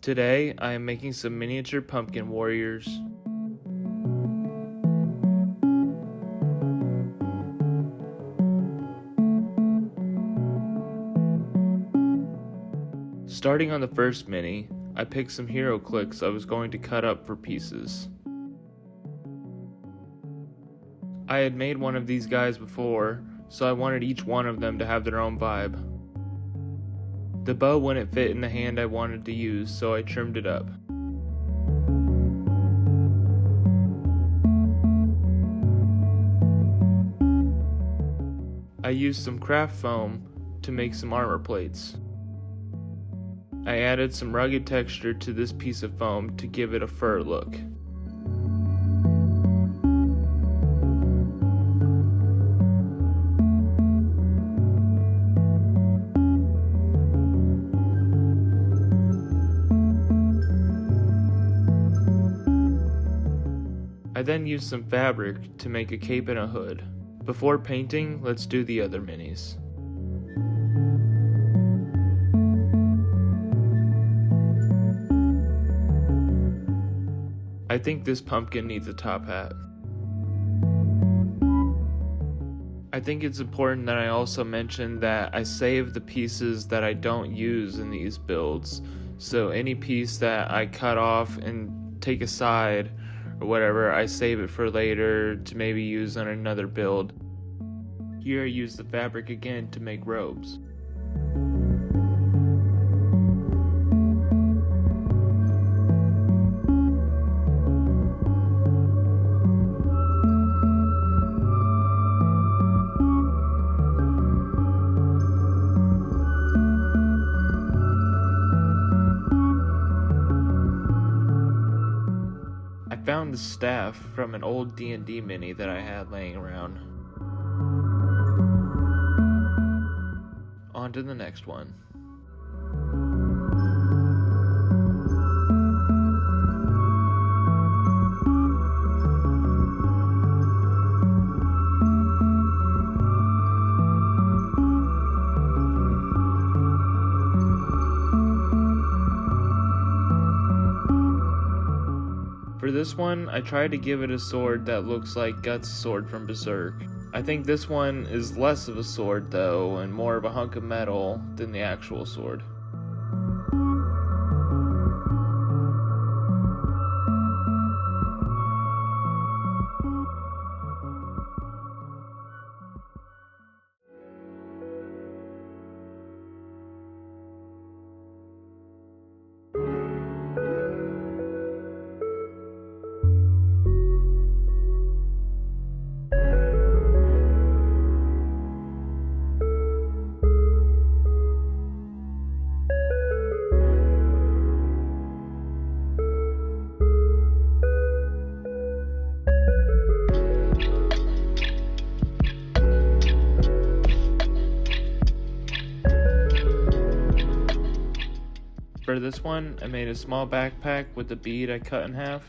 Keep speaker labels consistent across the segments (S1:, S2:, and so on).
S1: Today, I am making some miniature pumpkin warriors. Starting on the first mini, I picked some HeroClix I was going to cut up for pieces. I had made one of these guys before, so I wanted each one of them to have their own vibe. The bow wouldn't fit in the hand I wanted to use, so I trimmed it up. I used some craft foam to make some armor plates. I added some rugged texture to this piece of foam to give it a fur look. I then used some fabric to make a cape and a hood. Before painting, let's do the other minis. I think this pumpkin needs a top hat. I think it's important that I also mention that I save the pieces that I don't use in these builds. So any piece that I cut off and take aside or whatever, I save it for later to maybe use on another build. Here I use the fabric again to make robes. I found the staff from an old D&D mini that I had laying around. On to the next one. For this one, I tried to give it a sword that looks like Guts' sword from Berserk. I think this one is less of a sword though, and more of a hunk of metal than the actual sword. For this one, I made a small backpack with a bead I cut in half.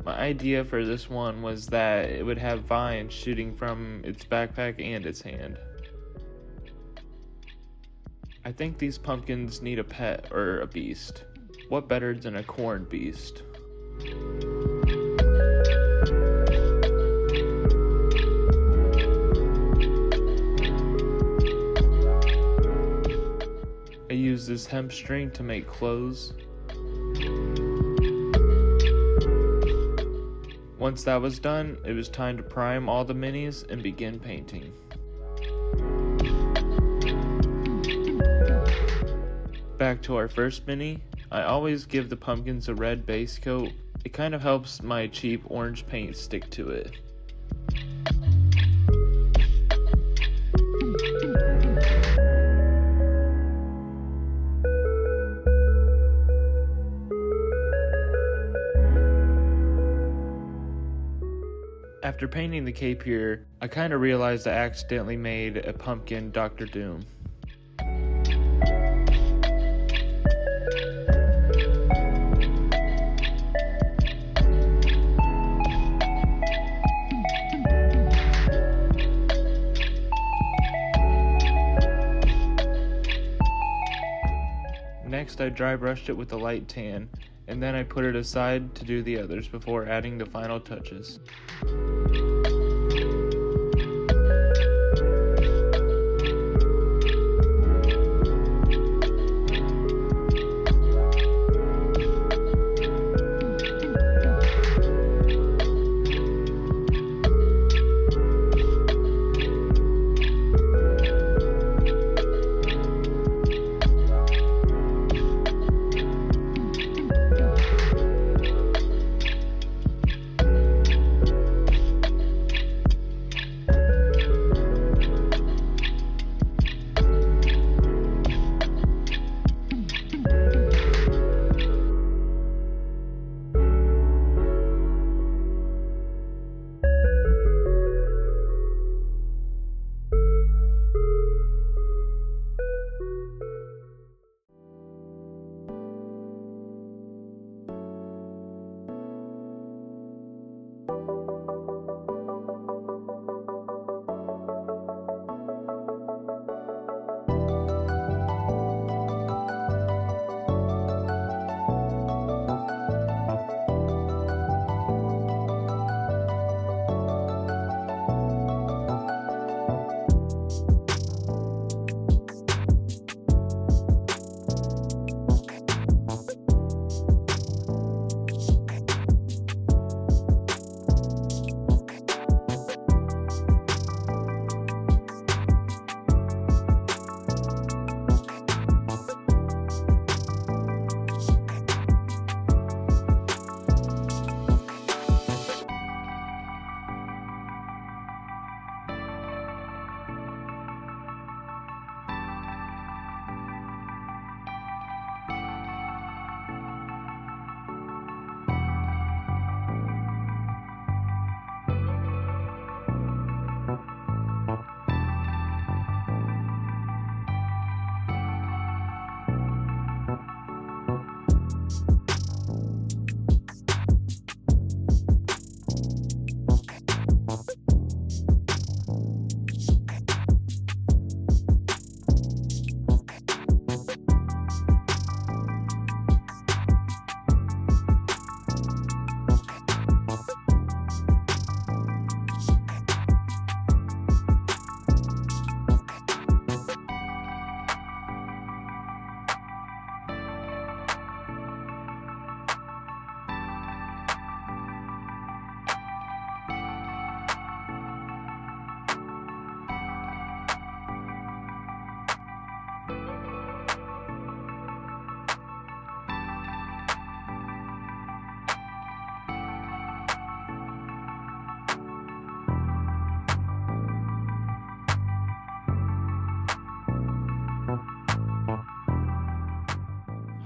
S1: My idea for this one was that it would have vines shooting from its backpack and its hand. I think these pumpkins need a pet or a beast. What better than a corn beast? I used this hemp string to make clothes. Once that was done, it was time to prime all the minis and begin painting. Back to our first mini, I always give the pumpkins a red base coat. It kind of helps my cheap orange paint stick to it. After painting the cape here, I kind of realized I accidentally made a pumpkin Dr. Doom. First I dry brushed it with a light tan, and then I put it aside to do the others before adding the final touches.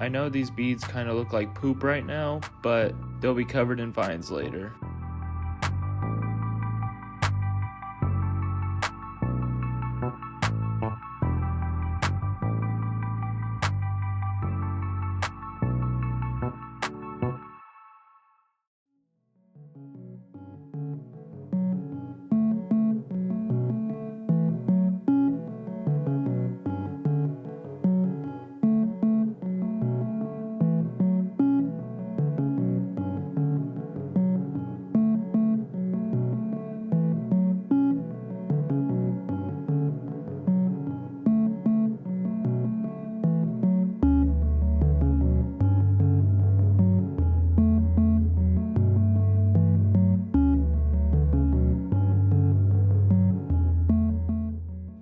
S1: I know these beads kind of look like poop right now, but they'll be covered in vines later.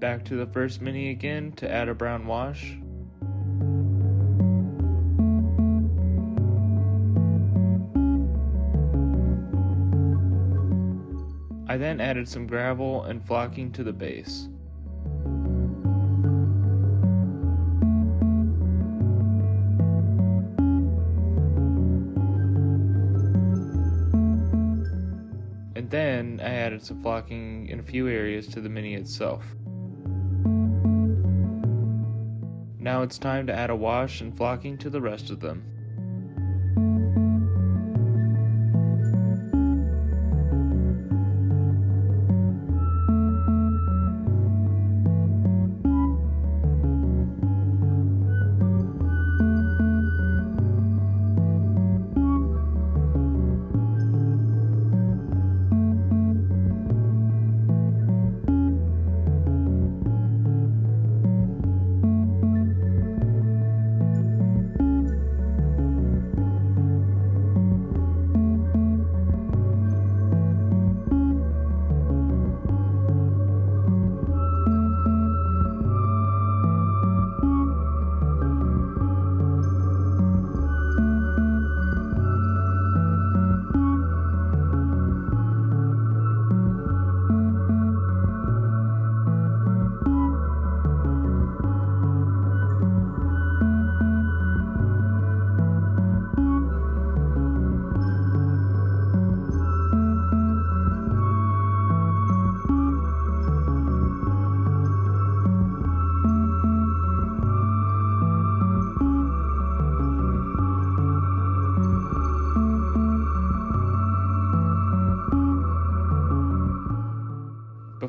S1: Back to the first mini again to add a brown wash. I then added some gravel and flocking to the base. And then I added some flocking in a few areas to the mini itself. Now it's time to add a wash and flocking to the rest of them.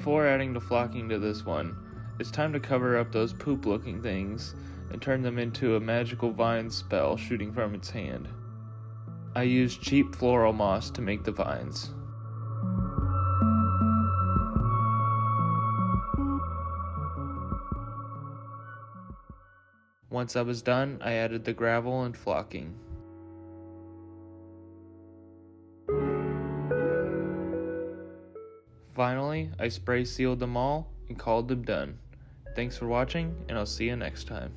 S1: Before adding the flocking to this one, it's time to cover up those poop looking things and turn them into a magical vine spell shooting from its hand. I use cheap floral moss to make the vines. Once I was done, I added the gravel and flocking. Finally, I spray sealed them all and called them done. Thanks for watching, and I'll see you next time.